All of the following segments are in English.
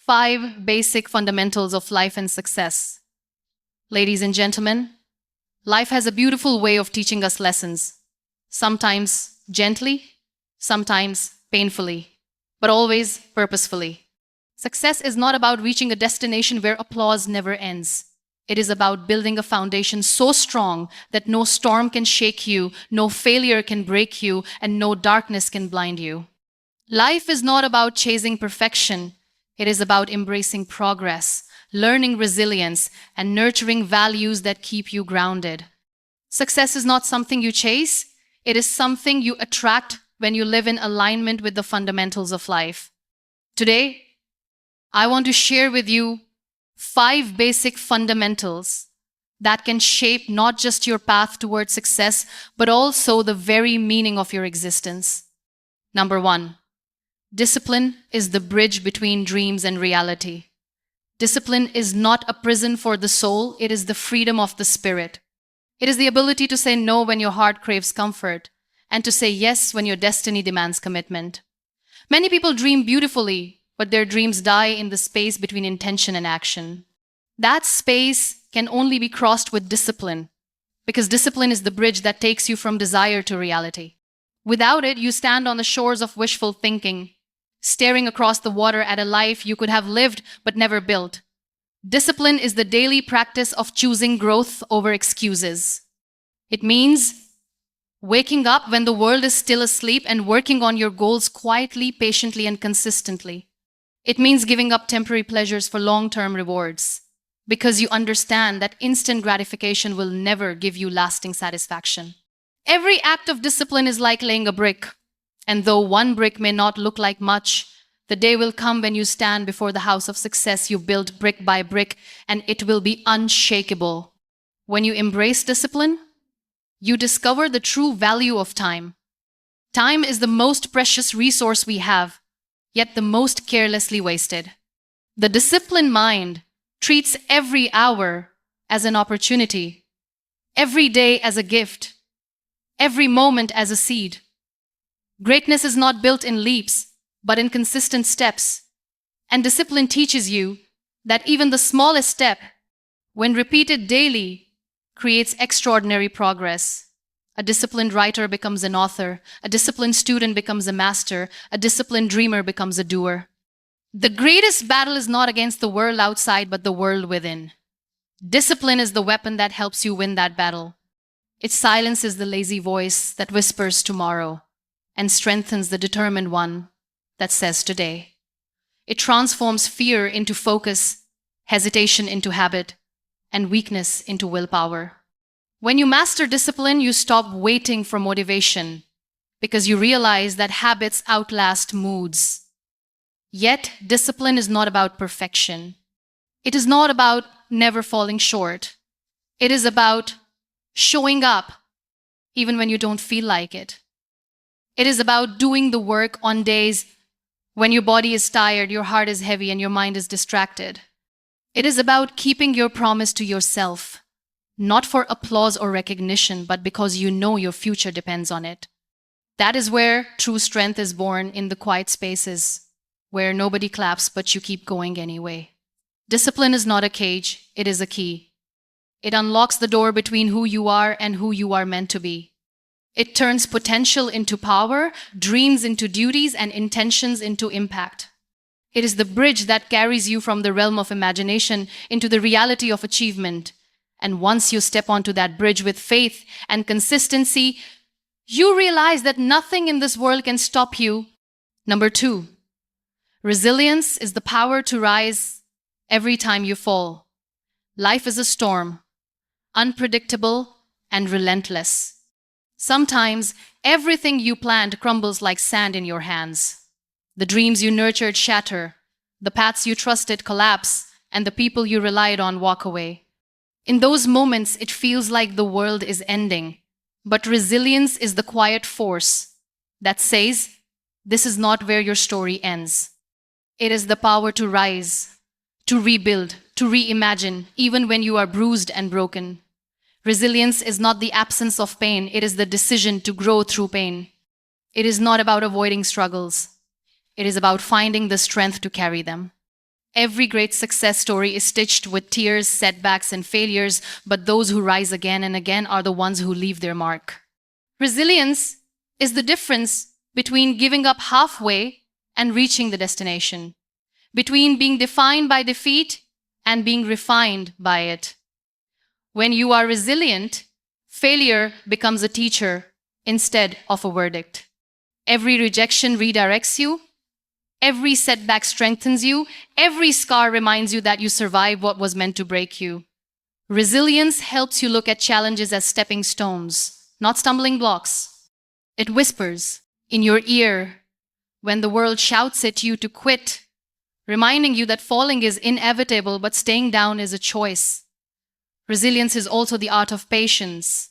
5 basic fundamentals of life and success. Ladies and gentlemen, life has a beautiful way of teaching us lessons, sometimes gently, sometimes painfully, but always purposefully. Success is not about reaching a destination where applause never ends. It is about building a foundation so strong that no storm can shake you, no failure can break you, and no darkness can blind you. Life is not about chasing perfection. It is about embracing progress, learning resilience, and nurturing values that keep you grounded. Success is not something you chase. It is something you attract when you live in alignment with the fundamentals of life. Today, I want to share with you 5 basic fundamentals that can shape not just your path towards success, but also the very meaning of your existence. Number 1, discipline is the bridge between dreams and reality. Discipline is not a prison for the soul, it is the freedom of the spirit. It is the ability to say no when your heart craves comfort, and to say yes when your destiny demands commitment. Many people dream beautifully, but their dreams die in the space between intention and action. That space can only be crossed with discipline, because discipline is the bridge that takes you from desire to reality. Without it, you stand on the shores of wishful thinking, staring across the water at a life you could have lived but never built. Discipline is the daily practice of choosing growth over excuses. It means waking up when the world is still asleep and working on your goals quietly, patiently, and consistently. It means giving up temporary pleasures for long-term rewards, because you understand that instant gratification will never give you lasting satisfaction. Every act of discipline is like laying a brick, and though one brick may not look like much, the day will come when you stand before the house of success you built brick by brick, and it will be unshakable. When you embrace discipline, you discover the true value of time. Time is the most precious resource we have, yet the most carelessly wasted. The disciplined mind treats every hour as an opportunity, every day as a gift, every moment as a seed. Greatness is not built in leaps, but in consistent steps. And discipline teaches you that even the smallest step, when repeated daily, creates extraordinary progress. A disciplined writer becomes an author. A disciplined student becomes a master. A disciplined dreamer becomes a doer. The greatest battle is not against the world outside, but the world within. Discipline is the weapon that helps you win that battle. It silences the lazy voice that whispers tomorrow and strengthens the determined one that says today. It transforms fear into focus, hesitation into habit, and weakness into willpower. When you master discipline, you stop waiting for motivation because you realize that habits outlast moods. Yet, discipline is not about perfection. It is not about never falling short. It is about showing up even when you don't feel like it. It is about doing the work on days when your body is tired, your heart is heavy, and your mind is distracted. It is about keeping your promise to yourself, not for applause or recognition, but because you know your future depends on it. That is where true strength is born, in the quiet spaces where nobody claps but you keep going anyway. Discipline is not a cage, it is a key. It unlocks the door between who you are and who you are meant to be. It turns potential into power, dreams into duties, and intentions into impact. It is the bridge that carries you from the realm of imagination into the reality of achievement. And once you step onto that bridge with faith and consistency, you realize that nothing in this world can stop you. Number 2, resilience is the power to rise every time you fall. Life is a storm, unpredictable and relentless. Sometimes everything you planned crumbles like sand in your hands. The dreams you nurtured shatter, the paths you trusted collapse, and the people you relied on walk away. In those moments, it feels like the world is ending. But resilience is the quiet force that says, this is not where your story ends. It is the power to rise, to rebuild, to reimagine, even when you are bruised and broken. Resilience is not the absence of pain, it is the decision to grow through pain. It is not about avoiding struggles. It is about finding the strength to carry them. Every great success story is stitched with tears, setbacks, and failures, but those who rise again and again are the ones who leave their mark. Resilience is the difference between giving up halfway and reaching the destination, between being defined by defeat and being refined by it. When you are resilient, failure becomes a teacher instead of a verdict. Every rejection redirects you. Every setback strengthens you. Every scar reminds you that you survived what was meant to break you. Resilience helps you look at challenges as stepping stones, not stumbling blocks. It whispers in your ear when the world shouts at you to quit, reminding you that falling is inevitable but staying down is a choice. Resilience is also the art of patience.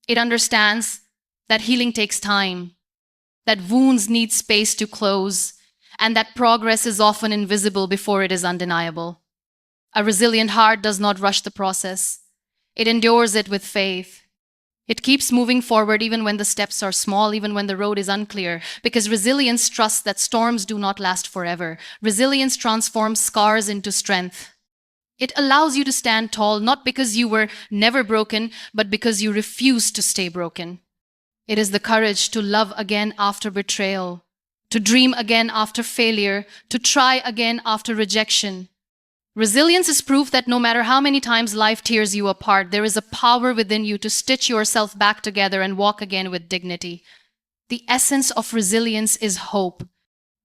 It understands that healing takes time, that wounds need space to close, and that progress is often invisible before it is undeniable. A resilient heart does not rush the process. It endures it with faith. It keeps moving forward even when the steps are small, even when the road is unclear, because resilience trusts that storms do not last forever. Resilience transforms scars into strength. It allows you to stand tall, not because you were never broken, but because you refused to stay broken. It is the courage to love again after betrayal, to dream again after failure, to try again after rejection. Resilience is proof that no matter how many times life tears you apart, there is a power within you to stitch yourself back together and walk again with dignity. The essence of resilience is hope.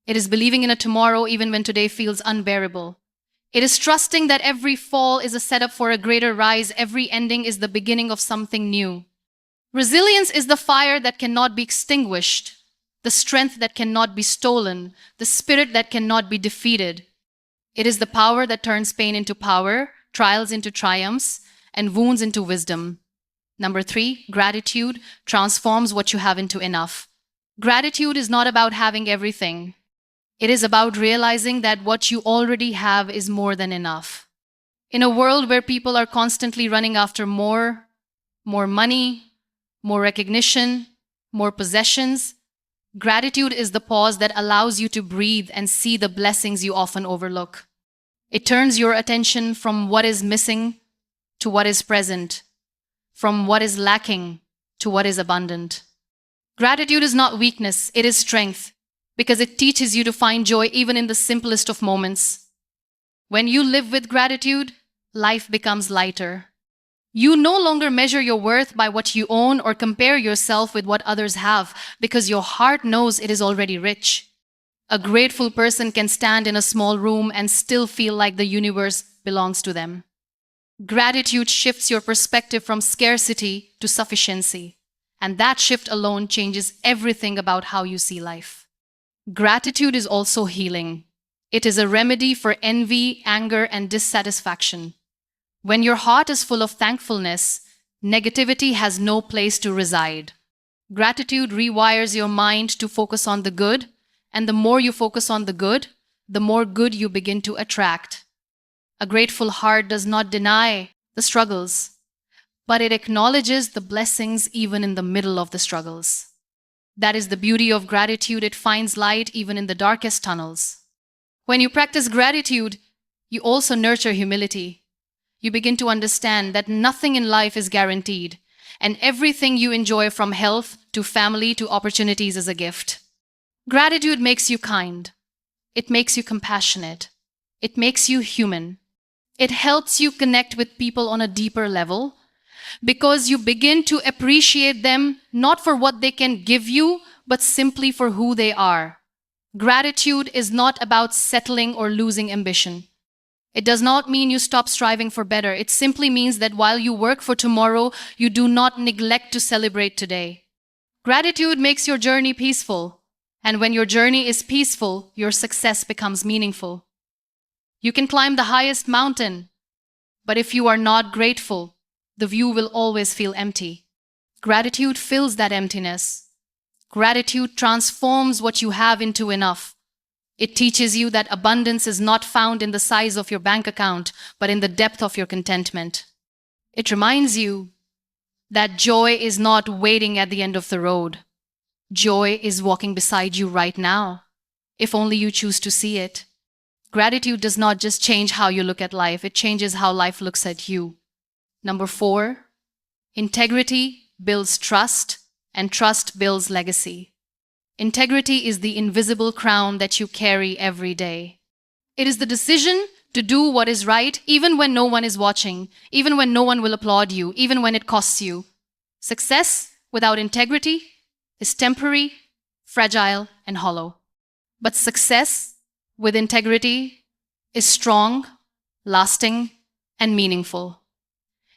It is believing in a tomorrow even when today feels unbearable. It is trusting that every fall is a setup for a greater rise, every ending is the beginning of something new. Resilience is the fire that cannot be extinguished, the strength that cannot be stolen, the spirit that cannot be defeated. It is the power that turns pain into power, trials into triumphs, and wounds into wisdom. Number 3, gratitude transforms what you have into enough. Gratitude is not about having everything. It is about realizing that what you already have is more than enough. In a world where people are constantly running after more money, more recognition, more possessions, gratitude is the pause that allows you to breathe and see the blessings you often overlook. It turns your attention from what is missing to what is present, from what is lacking to what is abundant. Gratitude is not weakness, it is strength, because it teaches you to find joy even in the simplest of moments. When you live with gratitude, life becomes lighter. You no longer measure your worth by what you own or compare yourself with what others have, because your heart knows it is already rich. A grateful person can stand in a small room and still feel like the universe belongs to them. Gratitude shifts your perspective from scarcity to sufficiency, and that shift alone changes everything about how you see life. Gratitude is also healing. It is a remedy for envy, anger, and dissatisfaction. When your heart is full of thankfulness, negativity has no place to reside. Gratitude rewires your mind to focus on the good, and the more you focus on the good, the more good you begin to attract. A grateful heart does not deny the struggles, but it acknowledges the blessings even in the middle of the struggles. That is the beauty of gratitude. It finds light even in the darkest tunnels. When you practice gratitude, you also nurture humility. You begin to understand that nothing in life is guaranteed, and everything you enjoy from health to family to opportunities is a gift. Gratitude makes you kind. It makes you compassionate. It makes you human. It helps you connect with people on a deeper level because you begin to appreciate them not for what they can give you, but simply for who they are. Gratitude is not about settling or losing ambition. It does not mean you stop striving for better. It simply means that while you work for tomorrow, you do not neglect to celebrate today. Gratitude makes your journey peaceful. And when your journey is peaceful, your success becomes meaningful. You can climb the highest mountain, but if you are not grateful, the view will always feel empty. Gratitude fills that emptiness. Gratitude transforms what you have into enough. It teaches you that abundance is not found in the size of your bank account, but in the depth of your contentment. It reminds you that joy is not waiting at the end of the road. Joy is walking beside you right now, if only you choose to see it. Gratitude does not just change how you look at life, it changes how life looks at you. Number 4, integrity builds trust, and trust builds legacy. Integrity is the invisible crown that you carry every day. It is the decision to do what is right, even when no one is watching, even when no one will applaud you, even when it costs you. Success without integrity is temporary, fragile, and hollow. But success with integrity is strong, lasting, and meaningful.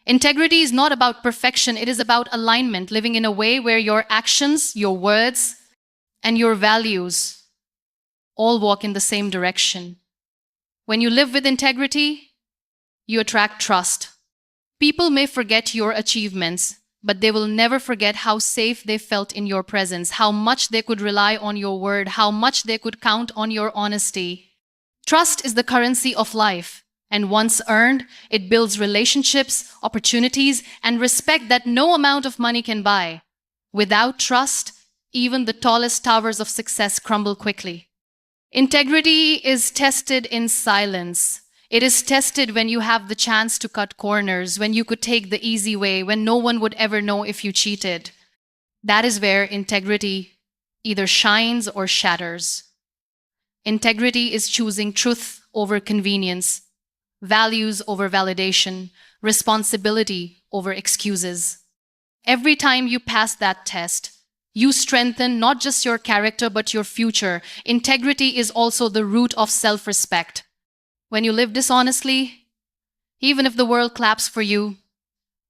Integrity is not about perfection, it is about alignment, living in a way where your actions, your words, and your values all walk in the same direction. When you live with integrity, you attract trust. People may forget your achievements, but they will never forget how safe they felt in your presence, how much they could rely on your word, how much they could count on your honesty. Trust is the currency of life, and once earned, it builds relationships, opportunities, and respect that no amount of money can buy. Without trust, even the tallest towers of success crumble quickly. Integrity is tested in silence. It is tested when you have the chance to cut corners, when you could take the easy way, when no one would ever know if you cheated. That is where integrity either shines or shatters. Integrity is choosing truth over convenience, values over validation, responsibility over excuses. Every time you pass that test, you strengthen not just your character but your future. Integrity is also the root of self-respect. When you live dishonestly, even if the world claps for you,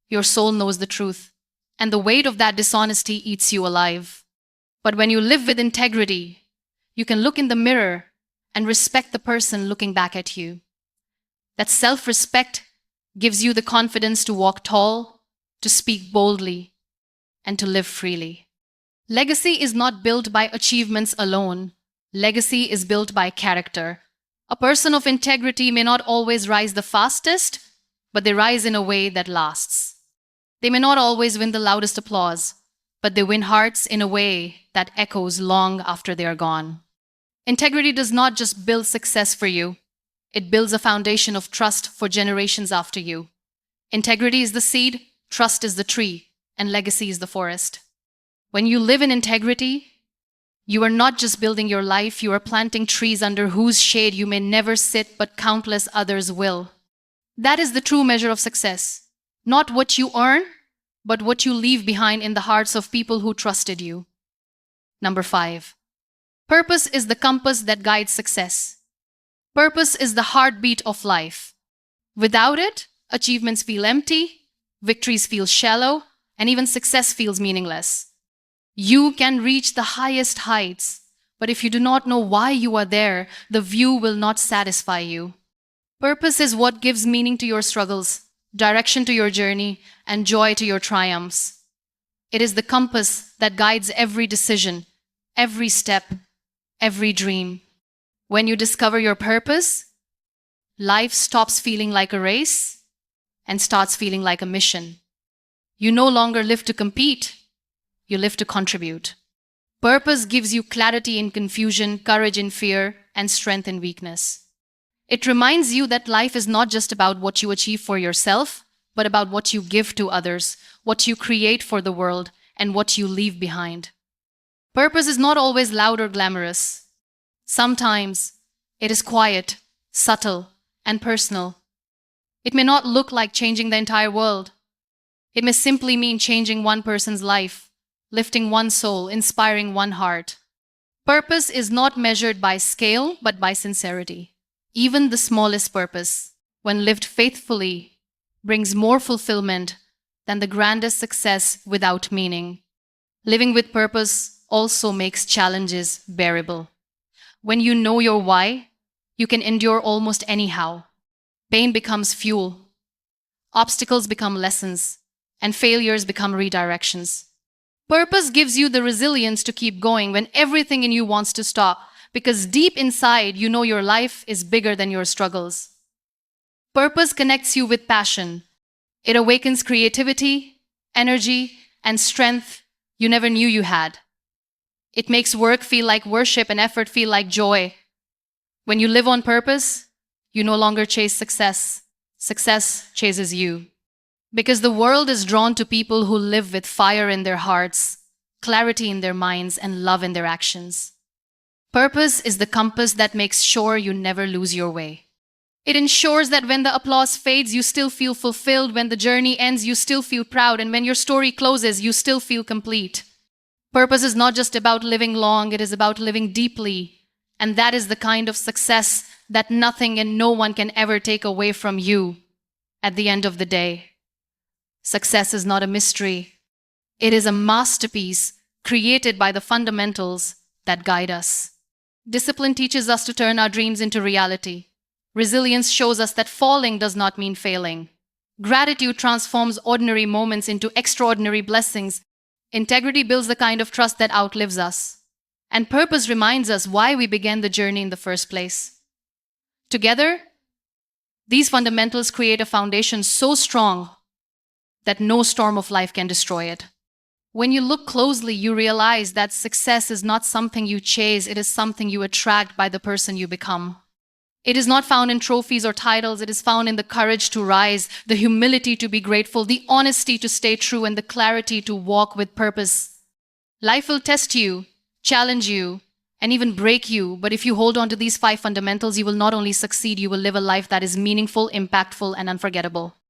your soul knows the truth, and the weight of that dishonesty eats you alive. But when you live with integrity, you can look in the mirror and respect the person looking back at you. That self-respect gives you the confidence to walk tall, to speak boldly, and to live freely. Legacy is not built by achievements alone. Legacy is built by character. A person of integrity may not always rise the fastest, but they rise in a way that lasts. They may not always win the loudest applause, but they win hearts in a way that echoes long after they are gone. Integrity does not just build success for you, it builds a foundation of trust for generations after you. Integrity is the seed, trust is the tree, and legacy is the forest. When you live in integrity, you are not just building your life, you are planting trees under whose shade you may never sit, but countless others will. That is the true measure of success. Not what you earn, but what you leave behind in the hearts of people who trusted you. Number 5. Purpose is the compass that guides success. Purpose is the heartbeat of life. Without it, achievements feel empty, victories feel shallow, and even success feels meaningless. You can reach the highest heights, but if you do not know why you are there, the view will not satisfy you. Purpose is what gives meaning to your struggles, direction to your journey, and joy to your triumphs. It is the compass that guides every decision, every step, every dream. When you discover your purpose, life stops feeling like a race and starts feeling like a mission. You no longer live to compete. You live to contribute. Purpose gives you clarity in confusion, courage in fear, and strength in weakness. It reminds you that life is not just about what you achieve for yourself, but about what you give to others, what you create for the world, and what you leave behind. Purpose is not always loud or glamorous. Sometimes it is quiet, subtle, and personal. It may not look like changing the entire world. It may simply mean changing one person's life, lifting one soul, inspiring one heart. Purpose is not measured by scale, but by sincerity. Even the smallest purpose, when lived faithfully, brings more fulfillment than the grandest success without meaning. Living with purpose also makes challenges bearable. When you know your why, you can endure almost anyhow. Pain becomes fuel. Obstacles become lessons, and failures become redirections. Purpose gives you the resilience to keep going when everything in you wants to stop, because deep inside you know your life is bigger than your struggles. Purpose connects you with passion. It awakens creativity, energy, and strength you never knew you had. It makes work feel like worship and effort feel like joy. When you live on purpose, you no longer chase success. Success chases you. Because the world is drawn to people who live with fire in their hearts, clarity in their minds, and love in their actions. Purpose is the compass that makes sure you never lose your way. It ensures that when the applause fades, you still feel fulfilled. When the journey ends, you still feel proud. And when your story closes, you still feel complete. Purpose is not just about living long, it is about living deeply. And that is the kind of success that nothing and no one can ever take away from you at the end of the day. Success is not a mystery. It is a masterpiece created by the fundamentals that guide us. Discipline teaches us to turn our dreams into reality. Resilience shows us that falling does not mean failing. Gratitude transforms ordinary moments into extraordinary blessings. Integrity builds the kind of trust that outlives us. And purpose reminds us why we began the journey in the first place. Together, these fundamentals create a foundation so strong that no storm of life can destroy it. When you look closely, you realize that success is not something you chase, it is something you attract by the person you become. It is not found in trophies or titles, it is found in the courage to rise, the humility to be grateful, the honesty to stay true, and the clarity to walk with purpose. Life will test you, challenge you, and even break you, but if you hold on to these 5 fundamentals, you will not only succeed, you will live a life that is meaningful, impactful, and unforgettable.